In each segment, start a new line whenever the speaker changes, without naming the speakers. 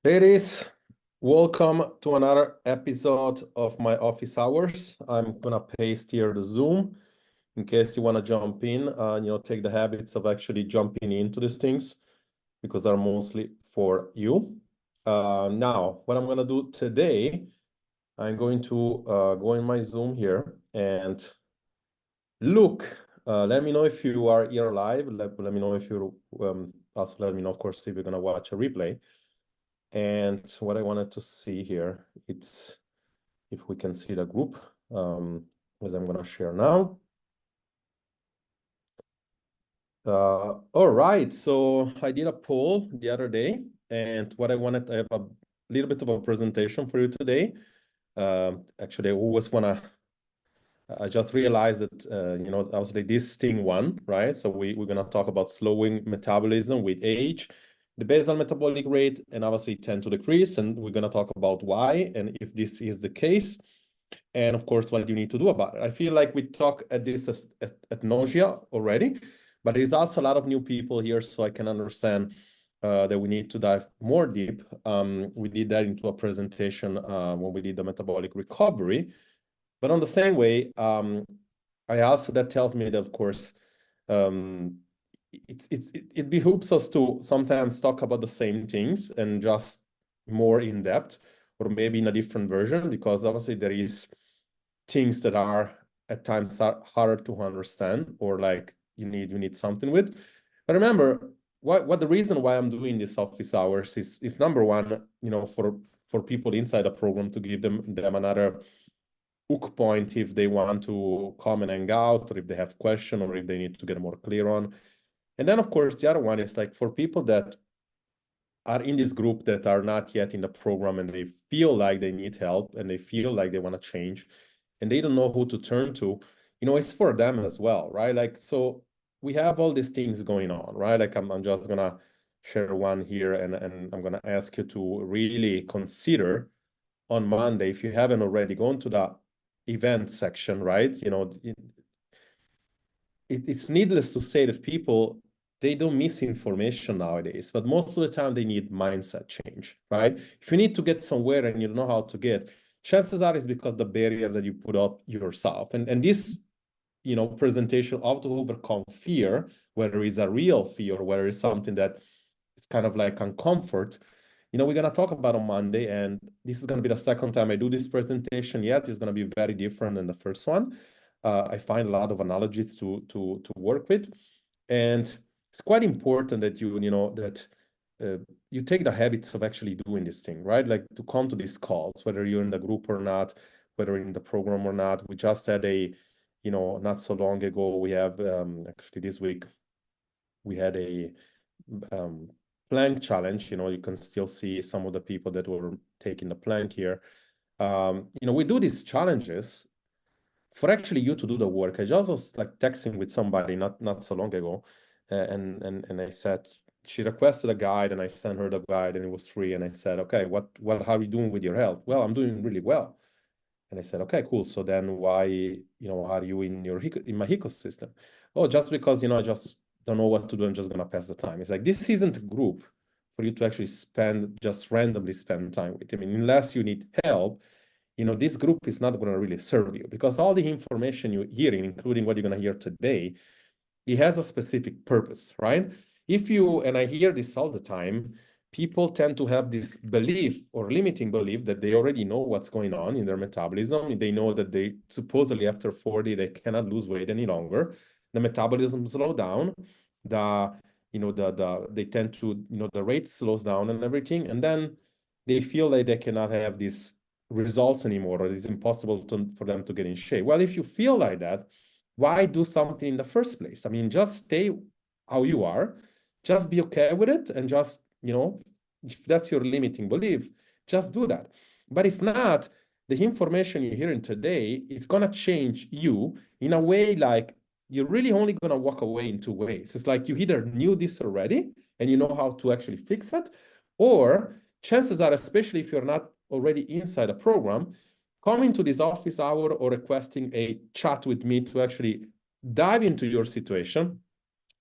Ladies, welcome to another episode of my office hours. I'm gonna paste here the Zoom in case you want to jump in and take the habits of actually jumping into these things because they're mostly for you. Now, what I'm gonna do today, I'm going to go in my Zoom here and look. Let me know if you are here live. Let me know if you're also let me know, of course, if you're gonna watch a replay. And what I wanted to see here, it's if we can see the group, as I'm going to share now. All right, so I did a poll the other day, and what I wanted, I have a little bit of a presentation for you today. Actually, I always want to, I just realized that, obviously this thing won, right? So we're going to talk about slowing metabolism with age, the basal metabolic rate, and obviously tend to decrease. And we're going to talk about why, and if this is the case, and of course, what you need to do about it. I feel like we talk at this at nausea already, but there's also a lot of new people here, so I can understand that we need to dive more deep. We did that into a presentation when we did the metabolic recovery. But on the same way, I also, that tells me that, of course, it behooves us to sometimes talk about the same things and just more in depth, or maybe in a different version, because obviously there is things that are at times harder to understand, or like you need something with. But remember, what the reason why I'm doing this office hours is number one, for people inside the program, to give them another hook point if they want to come and hang out, or if they have question, or if they need to get more clear on. And then, of course, the other one is like for people that are in this group that are not yet in the program and they feel like they need help and they feel like they want to change and they don't know who to turn to, it's for them as well, right? Like, so we have all these things going on, right? Like I'm just gonna share one here, and I'm gonna ask you to really consider on Monday, if you haven't already gone to the event section, right? It's needless to say that people, they don't miss information nowadays, but most of the time they need mindset change, right? If you need to get somewhere and you don't know how to get, chances are it's because the barrier that you put up yourself. And this, presentation of to overcome fear, whether it's a real fear or whether it's something that it's kind of like uncomfort, we're going to talk about on Monday. And this is going to be the second time I do this presentation yet. It's going to be very different than the first one. I find a lot of analogies to work with. And it's quite important that you take the habits of actually doing this thing, right? Like to come to these calls, whether you're in the group or not, whether in the program or not. We just had not so long ago, we have actually this week, we had a plank challenge. You can still see some of the people that were taking the plank here. We do these challenges for actually you to do the work. I just was like texting with somebody not so long ago, and I said, she requested a guide, and I sent her the guide, and it was free. And I said, okay, how are you doing with your health? Well, I'm doing really well. And I said, okay, cool. So then why, are you in my ecosystem? Oh, just because, I just don't know what to do. I'm just going to pass the time. It's like, this isn't a group for you to actually just randomly spend time with. I mean, unless you need help, this group is not going to really serve you, because all the information you're hearing, including what you're going to hear today, it has a specific purpose, right? And I hear this all the time, people tend to have this belief or limiting belief that they already know what's going on in their metabolism. They know that they supposedly after 40, they cannot lose weight any longer. The metabolism slows down. They tend to, the rate slows down and everything. And then they feel like they cannot have these results anymore, or it's impossible for them to get in shape. Well, if you feel like that, why do something in the first place? I mean, just stay how you are, just be okay with it, and just, if that's your limiting belief, just do that. But if not, the information you're hearing today is going to change you in a way like you're really only going to walk away in two ways. It's like you either knew this already and you know how to actually fix it, or chances are, especially if you're not already inside a program, coming to this office hour or requesting a chat with me to actually dive into your situation,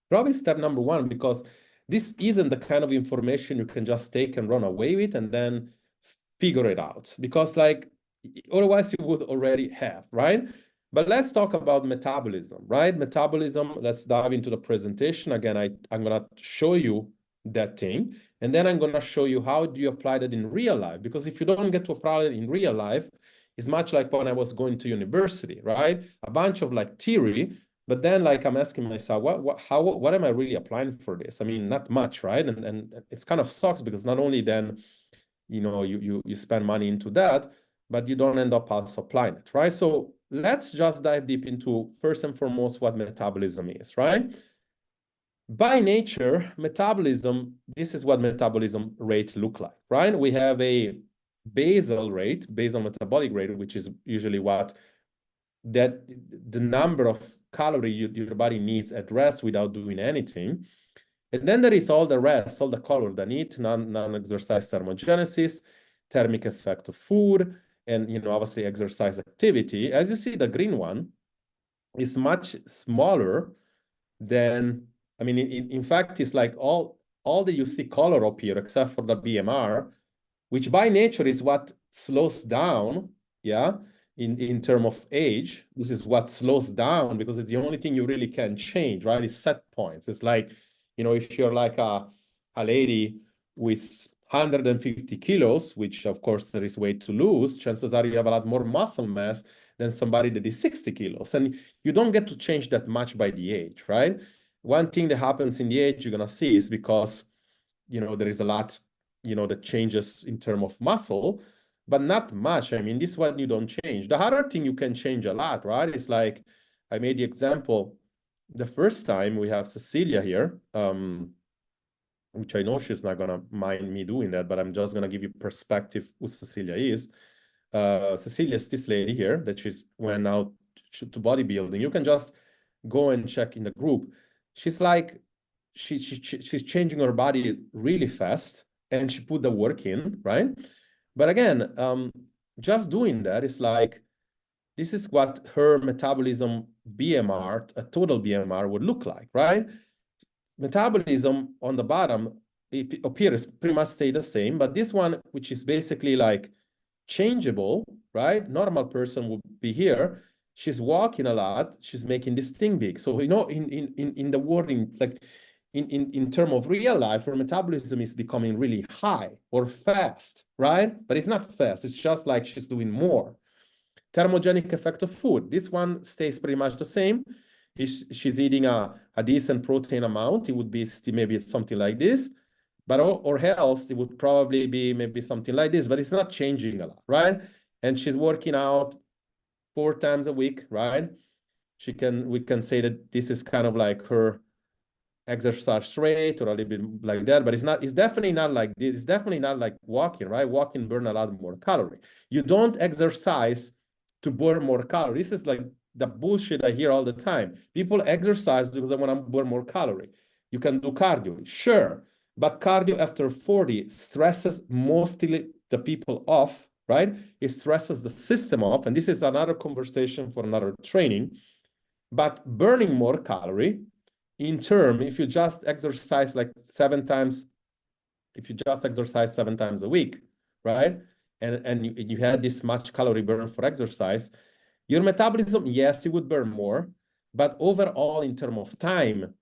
probably step number one, because This isn't the kind of information you can just take and run away with and then figure it out, because like otherwise you would already have, right? But let's talk about metabolism, right? Metabolism, let's dive into the presentation. Again, I'm gonna show you that thing, and then I'm gonna show you how do you apply that in real life, because if you don't get to apply it in real life, it's much like when I was going to university, right? A bunch of like theory, but then like I'm asking myself, what am I really applying for this? I mean, not much, right? And it's kind of sucks, because not only then, you know, you spend money into that, but you don't end up also applying it, right? So let's just dive deep into, first and foremost, what metabolism is, right? By nature, metabolism, this is what metabolism rate look like, right? We have a basal rate, basal metabolic rate, which is usually what the number of calories your body needs at rest without doing anything. And then there is all the rest, all the color, the NEAT, non-exercise thermogenesis, thermic effect of food, and, you know, obviously exercise activity. As you see, the green one is much smaller than, I mean, in fact, it's like all that you see color up here, except for the BMR, which by nature is what slows down, yeah, in terms of age. This is what slows down, because it's the only thing you really can change, right? It's set points. It's like, you know, if you're like a lady with 150 kilos, which of course there is weight to lose, chances are you have a lot more muscle mass than somebody that is 60 kilos. And you don't get to change that much by the age, right? One thing that happens in the age you're gonna see is because, you know, there is a lot, you know, that changes in terms of muscle, but not much. I mean, this one you don't change. The other thing you can change a lot, right? It's like, I made the example the first time we have Cecilia here, which I know she's not gonna mind me doing that, but I'm just gonna give you perspective who Cecilia is. Cecilia is this lady here that she's went out to bodybuilding. You can just go and check in the group. She's like, she's changing her body really fast, and she put the work in, right? But again, just doing that is like, this is what her metabolism BMR, a total BMR would look like, right? Metabolism on the bottom, it appears pretty much stay the same, but this one, which is basically like changeable, right? Normal person would be here. She's walking a lot. She's making this thing big. So, you know, in the wording, like in terms of real life, her metabolism is becoming really high or fast, right? But it's not fast. It's just like she's doing more. Thermogenic effect of food. This one stays pretty much the same. She's eating a decent protein amount. It would be maybe something like this. But or else it would probably be maybe something like this, but it's not changing a lot, right? And she's working out 4 times a week, right? We can say that this is kind of like her exercise rate, or a little bit like that, but it's definitely not like this. It's definitely not like walking, right? Walking burn a lot more calorie. You don't exercise to burn more calories. This is like the bullshit I hear all the time. People exercise because they want to burn more calorie. You can do cardio, sure, but cardio after 40 stresses mostly the people off, right? It stresses the system off, and this is another conversation for another training. But burning more calorie, in term, if you just exercise like 7 times, if you just exercise 7 times a week, right? And you had this much calorie burn for exercise, your metabolism, yes, it would burn more, but overall in terms of time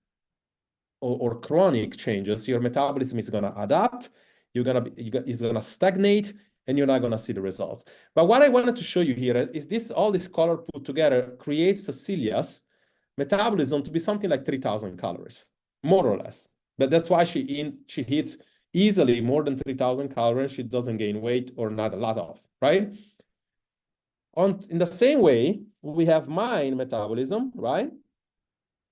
or chronic changes, your metabolism is gonna adapt, it's gonna stagnate, and you're not gonna see the results. But what I wanted to show you here is this, all this color put together creates Cecilia's metabolism to be something like 3,000 calories, more or less. But that's why she hits easily more than 3,000 calories. She doesn't gain weight, or not a lot of, right? In the same way, we have mine metabolism, right?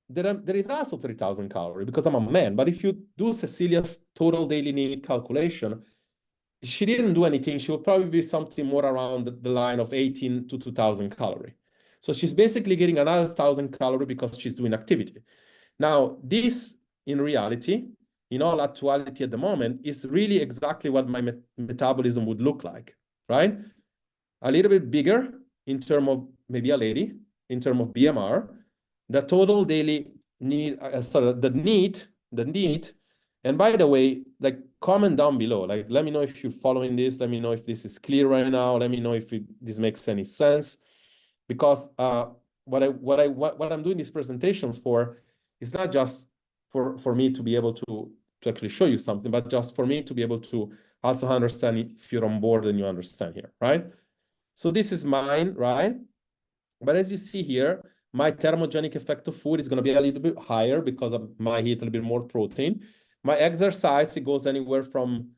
There is also 3,000 calories because I'm a man. But if you do Cecilia's total daily need calculation, she didn't do anything. She would probably be something more around the line of 18 to 2,000 calories. So she's basically getting another 1,000 calories because she's doing activity. Now, this, in reality, in all actuality at the moment, is really exactly what my metabolism would look like, right? A little bit bigger in terms of maybe a lady, in terms of BMR. The total daily need, the need And by the way, like, comment down below. Like, let me know if you're following this. Let me know if this is clear right now. Let me know if this makes any sense. Because what I'm doing these presentations for is not just for me to be able to actually show you something, but just for me to be able to also understand if you're on board and you understand here, right? So this is mine, right? But as you see here, my thermogenic effect of food is going to be a little bit higher because I might eat a little bit more protein. My exercise, it goes anywhere from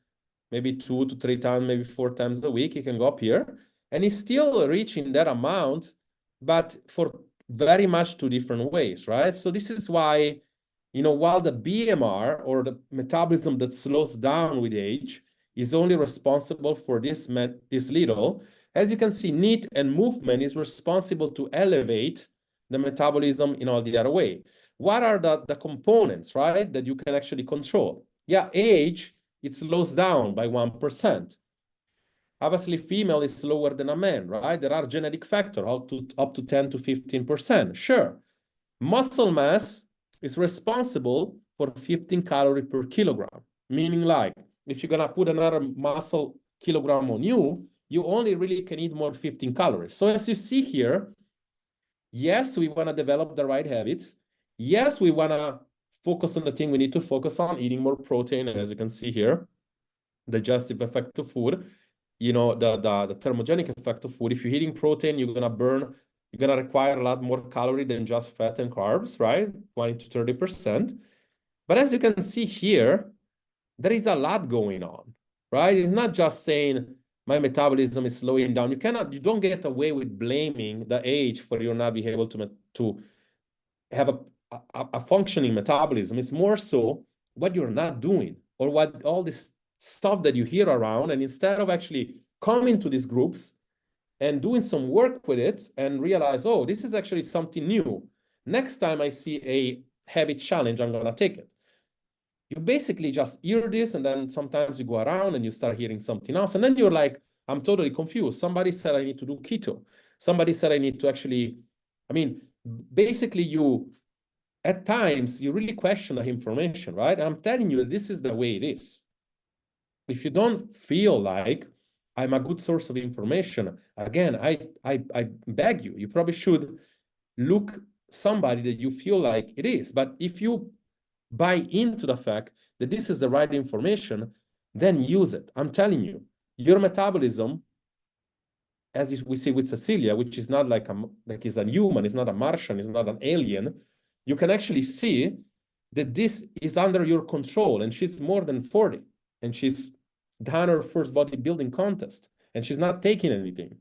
maybe 2 to 3 times, maybe 4 times a week. You can go up here. And it's still reaching that amount, but for very much 2 different ways, right? So this is why, you know, while the BMR, or the metabolism that slows down with age, is only responsible for this little, as you can see, NEAT and movement is responsible to elevate the metabolism in all the other way. What are the components, right, that you can actually control? Yeah, age, it slows down by 1%. Obviously, female is lower than a man, right? There are genetic factors up to 10 to 15%. Sure. Muscle mass is responsible for 15 calories per kilogram, meaning like if you're gonna put another muscle kilogram on you, you only really can eat more 15 calories. So as you see here, yes, we wanna develop the right habits. Yes, we wanna focus on the thing we need to focus on, eating more protein, and as you can see here, digestive effect of food, you know, the thermogenic effect of food. If you're eating protein, you're gonna require a lot more calorie than just fat and carbs, right? 20 to 30%. But as you can see here, there is a lot going on, right? It's not just saying my metabolism is slowing down. You don't get away with blaming the age for you not being able to have a functioning metabolism. It's more so what you're not doing, or what all this stuff that you hear around. And instead of actually coming to these groups and doing some work with it and realize, oh, this is actually something new. Next time I see a habit challenge, I'm gonna take it. You basically just hear this, and then sometimes you go around and you start hearing something else. And then you're like, I'm totally confused. Somebody said I need to do keto. Somebody said I need to actually, I mean, basically at times, you really question the information, right? And I'm telling you, this is the way it is. If you don't feel like I'm a good source of information, again, I beg you, you probably should look somebody that you feel like it is. But if you buy into the fact that this is the right information, then use it. I'm telling you, your metabolism, as we see with Cecilia, which is not like is a human, is not a Martian, is not an alien, you can actually see that this is under your control, and she's more than 40, and she's done her first bodybuilding contest, and she's not taking anything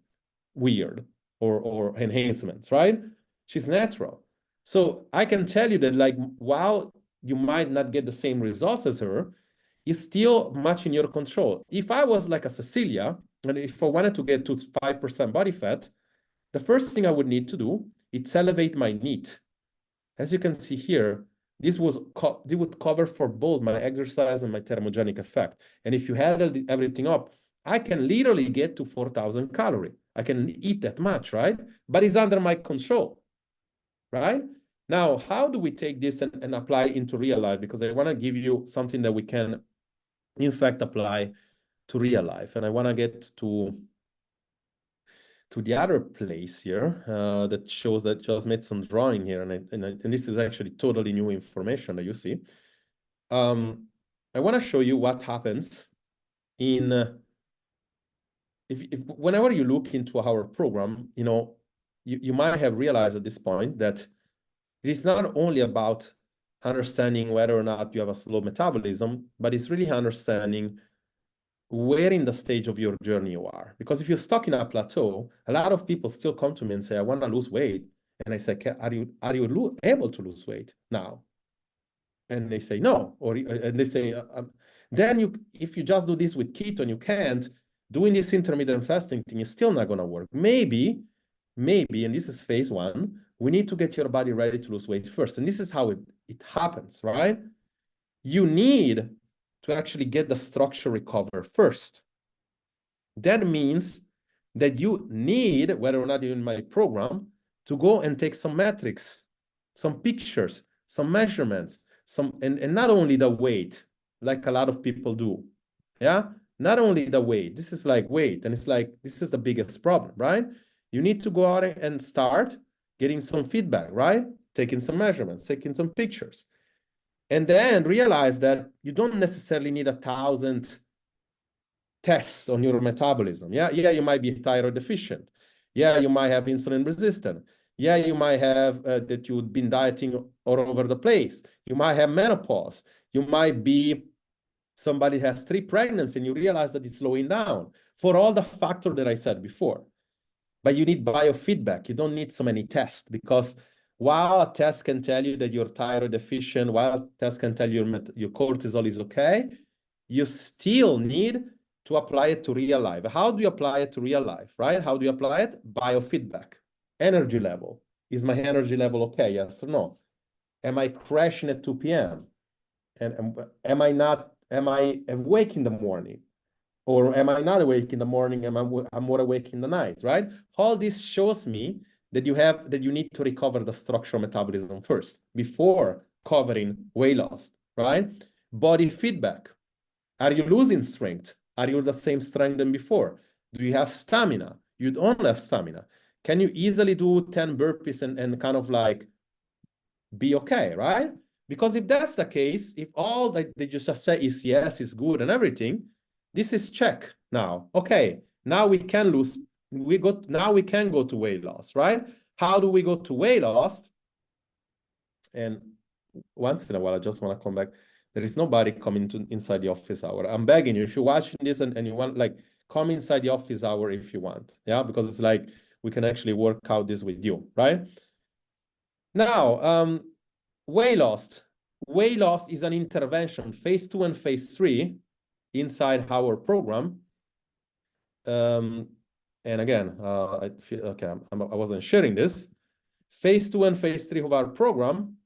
weird or enhancements, right? She's natural. So I can tell you that, like, while you might not get the same results as her, it's still much in your control. If I was like a Cecilia, and if I wanted to get to 5% body fat, the first thing I would need to do is elevate my NEAT. As you can see here, this would cover for both my exercise and my thermogenic effect. And if you add everything up, I can literally get to 4,000 calories. I can eat that much, right? But it's under my control, right? Now, how do we take this and apply into real life? Because I want to give you something that we can, in fact, apply to real life. And I want to get to the other place here that shows that just made some drawing here. And this is actually totally new information that you see. I want to show you what happens in whenever you look into our program, you know, you might have realized at this point that it is not only about understanding whether or not you have a slow metabolism, but it's really understanding where in the stage of your journey you are. Because if you're stuck in a plateau, a lot of people still come to me and say, I want to lose weight. And I say, are you able to lose weight now? And they say, no. And they say, then if you just do this with keto and you can't, doing this intermittent fasting thing is still not going to work. Maybe, and this is phase 1, we need to get your body ready to lose weight first. And this is how it happens, right? You need to actually get the structure recovered first. That means that you need, whether or not you're in my program, to go and take some metrics, some pictures, some measurements, and not only the weight, like a lot of people do. Yeah, not only the weight, this is like weight, and it's like, this is the biggest problem, right? You need to go out and start getting some feedback, right? Taking some measurements, taking some pictures, and then realize that you don't necessarily need 1,000 tests on your metabolism. Yeah, you might be thyroid deficient. Yeah, you might have insulin resistant. Yeah, you might have that you've been dieting all over the place. You might have menopause. You might be somebody has 3 pregnancies and you realize that it's slowing down for all the factors that I said before. But you need biofeedback. You don't need so many tests, because while a test can tell you that you're thyroid deficient, while a test can tell you your cortisol is okay, you still need to apply it to real life. How do you apply it to real life, right? How do you apply it? Biofeedback. Energy level. Is my energy level okay? Yes or no? Am I crashing at 2 p.m.? And am I awake in the morning? Or am I not awake in the morning? I'm more awake in the night, right? All this shows me that you need to recover the structural metabolism first before covering weight loss, right? Body feedback. Are you losing strength? Are you the same strength than before? Do you have stamina? You don't have stamina. Can you easily do 10 burpees and kind of like be okay, right? Because if that's the case, if all that they just say is yes, is good and everything, this is check now. Okay, now we can lose, now we can go to weight loss, right? How do we go to weight loss? And once in a while, I just want to come back. There is nobody coming to inside the office hour. I'm begging you, if you're watching this and you want, like, come inside the office hour if you want. Yeah, because it's like we can actually work out this with you, right? Now, weight loss. Weight loss is an intervention, phase 2 and phase 3 inside our program. And again, I feel okay, I wasn't sharing this. Phase 2 and phase 3 of our program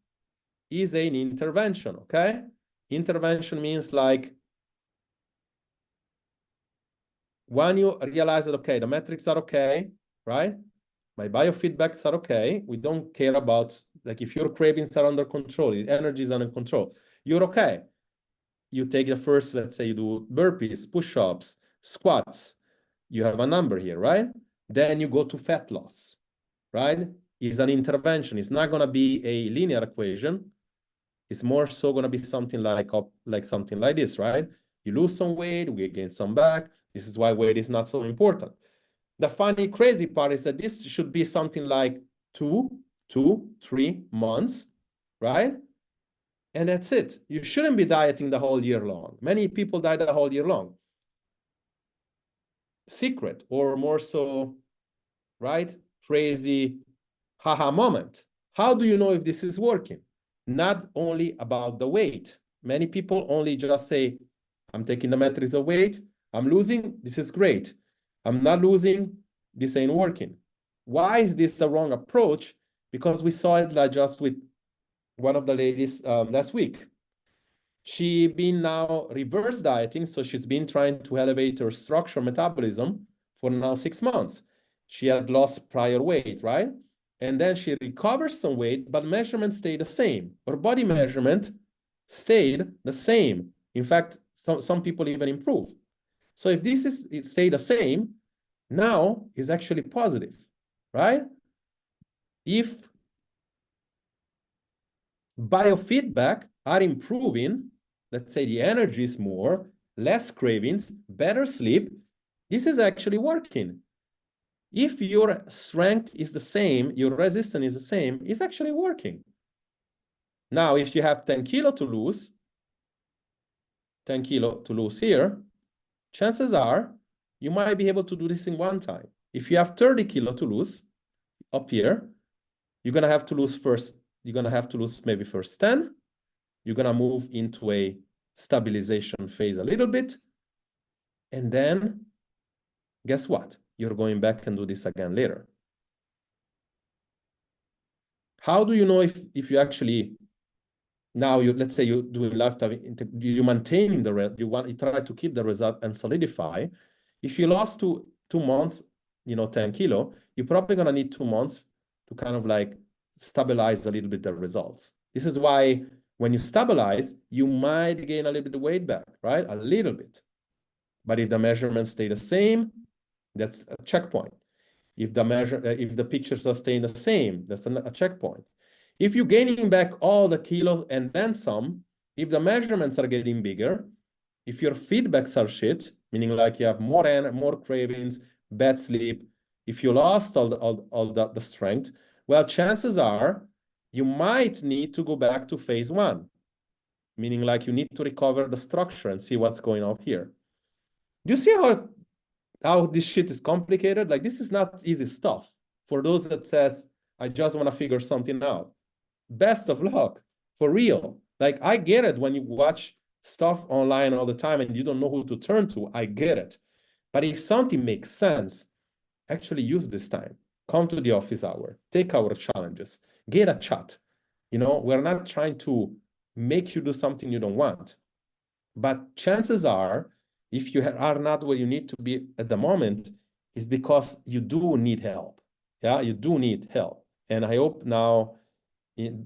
is an intervention, okay? Intervention means like when you realize that, okay, the metrics are okay, right? My biofeedbacks are okay. We don't care about, like, if your cravings are under control, your energy is under control, you're okay. You take the first, let's say you do burpees, push-ups, squats. You have a number here, right? Then you go to fat loss, right? It's an intervention. It's not going to be a linear equation. It's more so going to be something like something like this, right? You lose some weight, we gain some back. This is why weight is not so important. The funny, crazy part is that this should be something like 2, 3 months, right? And that's it. You shouldn't be dieting the whole year long. Many people diet the whole year long. Secret, or more so, right? Crazy haha moment. How do you know if this is working? Not only about the weight. Many people only just say, I'm taking the metrics of weight, I'm losing, this is great. I'm not losing, this ain't working. Why is this the wrong approach? Because we saw it like just with one of the ladies last week. She been now reverse dieting, so she's been trying to elevate her structural metabolism for now 6 months. She had lost prior weight, right? And then she recovered some weight, but measurement stayed the same. Her body measurement stayed the same. In fact, some people even improve. So if this is it stay the same, now is actually positive, right? If biofeedback are improving, let's say the energy is more, less cravings, better sleep, this is actually working. If your strength is the same, your resistance is the same, it's actually working. Now, if you have 10 kilo to lose, 10 kilo to lose here, chances are you might be able to do this in one time. If you have 30 kilo to lose up here, you're going to have to lose first. You're going to have to lose maybe first 10. You're going to move into a stabilization phase a little bit. And then guess what? You're going back and do this again later. How do you know if you actually, now you, let's say you do lifetime, you maintain you try to keep the result and solidify. If you lost 2 months, 10 kilo, you're probably going to need 2 months to kind of like stabilize a little bit the results. This is why When you stabilize, you might gain a little bit of weight back, right? A little bit. But if the measurements stay the same, that's a checkpoint. If the pictures are staying the same, that's a checkpoint. If you're gaining back all the kilos and then some, if the measurements are getting bigger, if your feedbacks are shit, meaning like you have more cravings, bad sleep, if you lost all the strength, well, chances are you might need to go back to phase 1, meaning like you need to recover the structure and see what's going on here. Do you see how this shit is complicated? Like, this is not easy stuff. For those that says, I just want to figure something out, best of luck, for real. Like, I get it when you watch stuff online all the time and you don't know who to turn to. I get it. But if something makes sense, actually use this time. Come to the office hour, take our challenges, get a chat. You know, we're not trying to make you do something you don't want. But chances are, if you are not where you need to be at the moment, is because you do need help. Yeah, you do need help. And I hope now,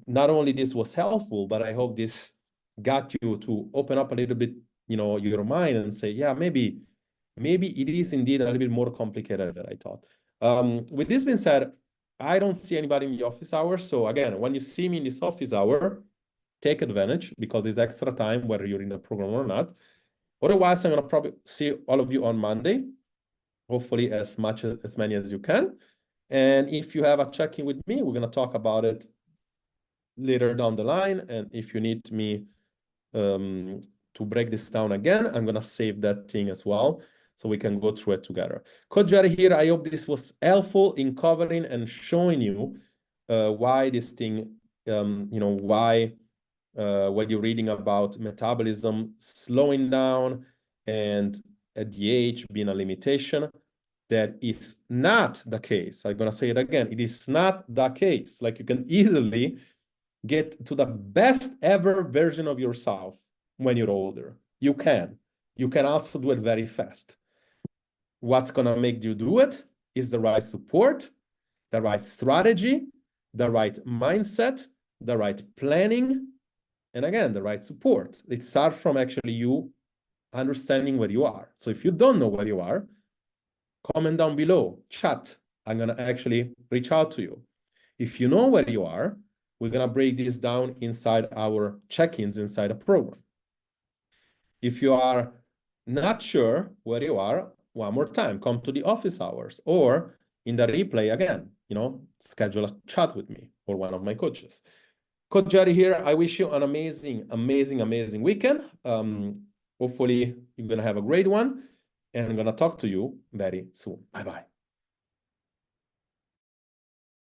not only this was helpful, but I hope this got you to open up a little bit, you know, your mind and say, yeah, maybe it is indeed a little bit more complicated than I thought. With this being said, I don't see anybody in the office hour. So again, when you see me in this office hour, take advantage, because it's extra time whether you're in the program or not. Otherwise, I'm going to probably see all of you on Monday, hopefully as many as you can. And if you have a check-in with me, we're going to talk about it later down the line. And if you need me to break this down again, I'm going to save that thing as well, so we can go through it together. Coach Jerry here. I hope this was helpful in covering and showing you why this thing, you know, why when you're reading about metabolism slowing down and at the age being a limitation, that is not the case. I'm going to say it again. It is not the case. Like, you can easily get to the best ever version of yourself when you're older. You can. You can also do it very fast. What's going to make you do it is the right support, the right strategy, the right mindset, the right planning, and again, the right support. It starts from actually you understanding where you are. So if you don't know where you are, comment down below, chat. I'm going to actually reach out to you. If you know where you are, we're going to break this down inside our check-ins inside the program. If you are not sure where you are, one more time, come to the office hours, or in the replay again, you know, schedule a chat with me or one of my coaches. Coach Jerry here. I wish you an amazing, amazing, amazing weekend. Hopefully you're going to have a great one, and I'm going to talk to you very soon. Bye-bye.